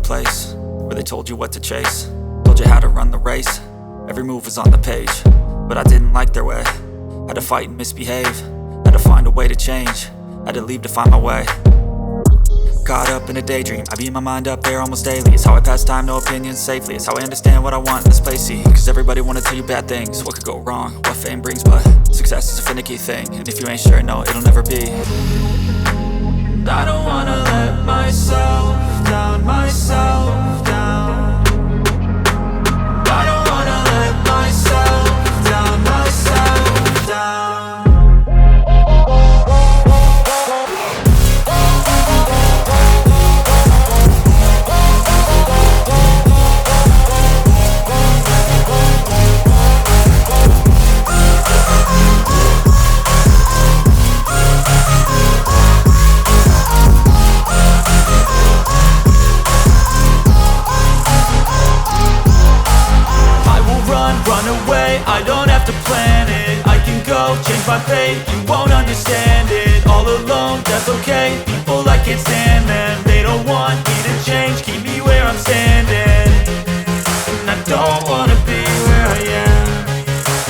place where they told you what to chase, told you how to run the race. Every move was on the page, but I didn't like their way. Had to fight and misbehave, had to find a way to change, had to leave to find my way. Caught up in a daydream, I beat my mind up there almost daily. It's how I pass time, no opinions safely. It's how I understand what I want in this place, see. Cause everybody wanna tell you bad things, what could go wrong, what fame brings. But success is a finicky thing, and if you ain't sure, no, it'll never be. I don't wanna let myself down, myself down. I don't wanna let myself down, myself down. I don't have to plan it, I can go change my fate. You won't understand it, all alone, that's okay. People, I can't stand them, they don't want me to change. Keep me where I'm standing, and I don't wanna be where I am.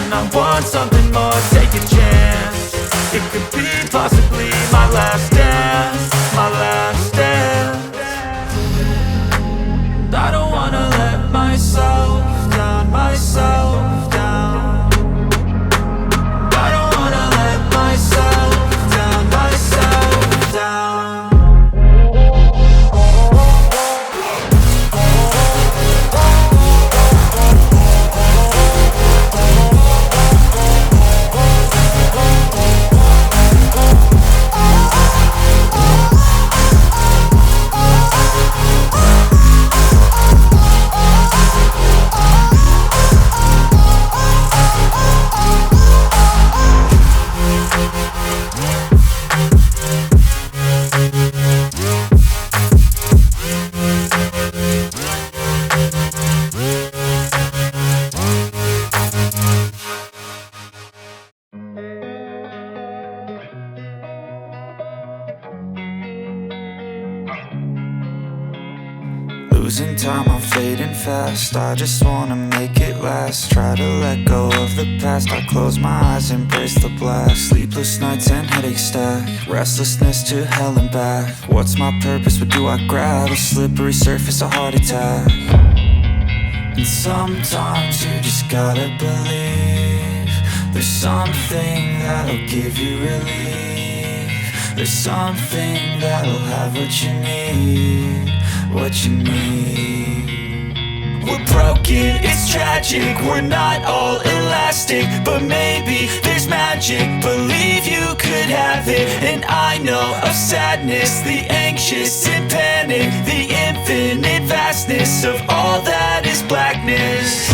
And I want something more, take a chance. It could be possibly my last dance, my last dance. And I don't wanna let myself down, myself down. I don't wanna let myself down, myself down. Losing time, I'm fading fast. I just wanna make it last. Try to let go of the past. I close my eyes, embrace the blast. Sleepless nights and headaches stack. Restlessness to hell and back. What's my purpose? What do I grab? A slippery surface, a heart attack. And sometimes you just gotta believe there's something that'll give you relief. There's something that'll have what you need, what you need. We're broken, it's tragic, we're not all elastic, but maybe there's magic. Believe you could have it, and I know of sadness, the anxious and panic, the infinite vastness of all that is blackness.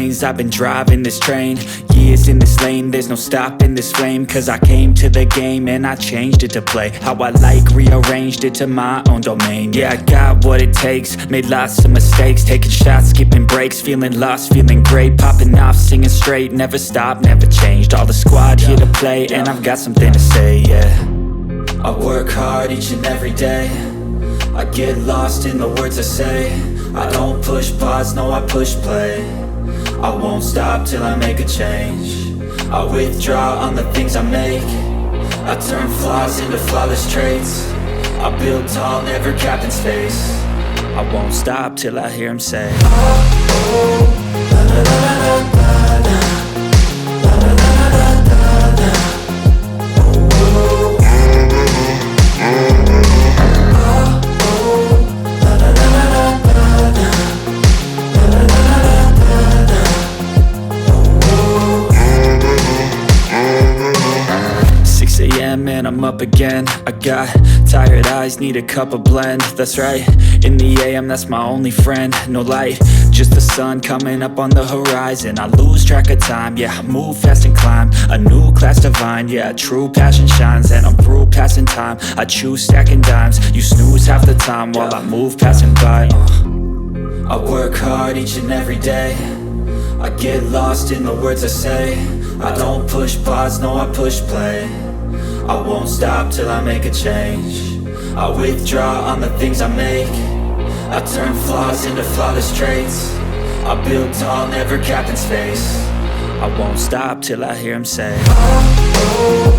lanes, I've been driving this train. Years in this lane, there's no stopping this flame. Cause I came to the game and I changed it to play how I like, rearranged it to my own domain. Yeah, I got what it takes, made lots of mistakes, taking shots, skipping breaks, feeling lost, feeling great, popping off, singing straight, never stopped, never changed. All the squad here to play and I've got something to say, yeah. I work hard each and every day, I get lost in the words I say. I don't push pause, no I push play. I won't stop till I make a change. I withdraw on the things I make. I turn flaws into flawless traits. I build tall, never capped in space. I won't stop till I hear him say, oh, oh, la la la la la la, la la la la la la, oh, oh, and I'm up again. I got tired eyes, need a cup of blend. That's right, in the AM, that's my only friend. No light, just the sun coming up on the horizon. I lose track of time, yeah, I move fast and climb a new class divine, yeah, true passion shines. And I'm through passing time, I choose stacking dimes. You snooze half the time while I move passing by. I work hard each and every day, I get lost in the words I say. I don't push pause, no I push play. I won't stop till I make a change. I withdraw on the things I make. I turn flaws into flawless traits. I build tall, never capped in space. I won't stop till I hear him say, oh, oh,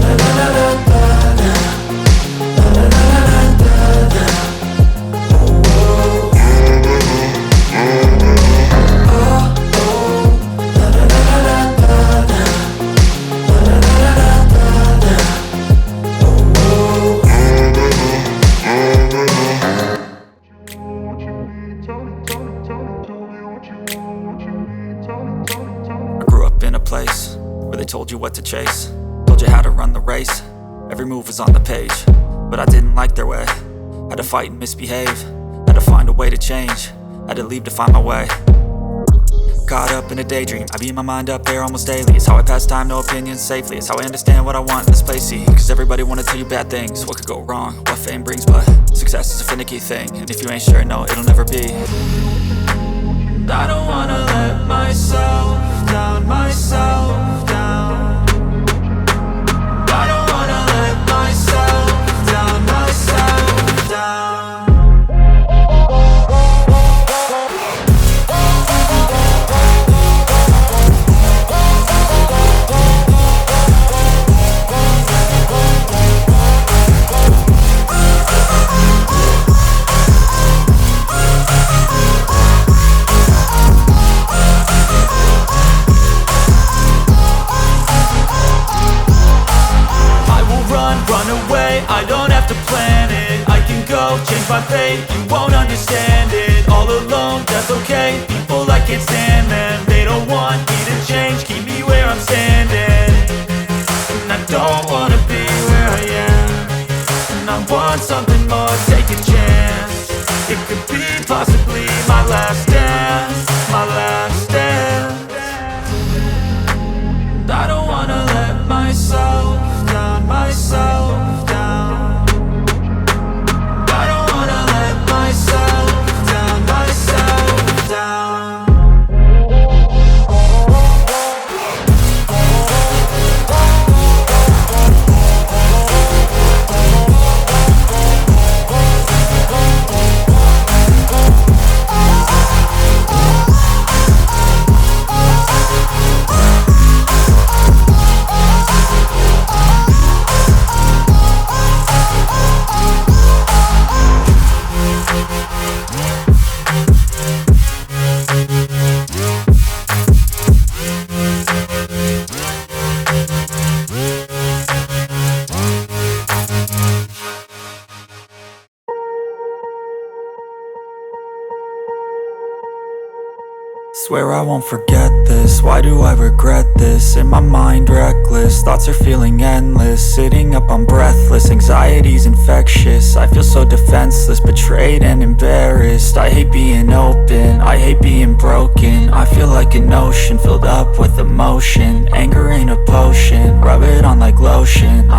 la la la la la la, la la la la la la, oh, oh, oh, la la la la la la, la la la la la. 'Been a place where they told you what to chase, told you how to run the race. Every move was on the page, but I didn't like their way. Had to fight and misbehave, had to find a way to change, had to leave to find my way. Caught up in a daydream, I beat my mind up there almost daily. It's how I pass time, no opinions safely. It's how I understand what I want in this place, see. Cause everybody wanna tell you bad things, what could go wrong, what fame brings. But success is a finicky thing, and if you ain't sure, no, it'll never be. I don't wanna let myself down, myself down. I don't wanna let myself down, myself down. I don't have to plan it, I can go change my fate. You won't understand it, all alone, that's okay. People I can't stand them, they don't want me to change. Keep me where I'm standing, and I don't wanna be where I am. And I want something more, take a chance. It could be possibly my last dance, my last dance. And I don't wanna let myself down, myself down. I don't wanna let myself down, myself down. Swear I won't forget this, why do I regret this? In my mind reckless, thoughts are feeling endless. Sitting up I'm breathless, anxiety's infectious. I feel so defenseless, betrayed and embarrassed. I hate being open, I hate being broken. I feel like an ocean filled up with emotion. Anger ain't a potion, rub it on like lotion. I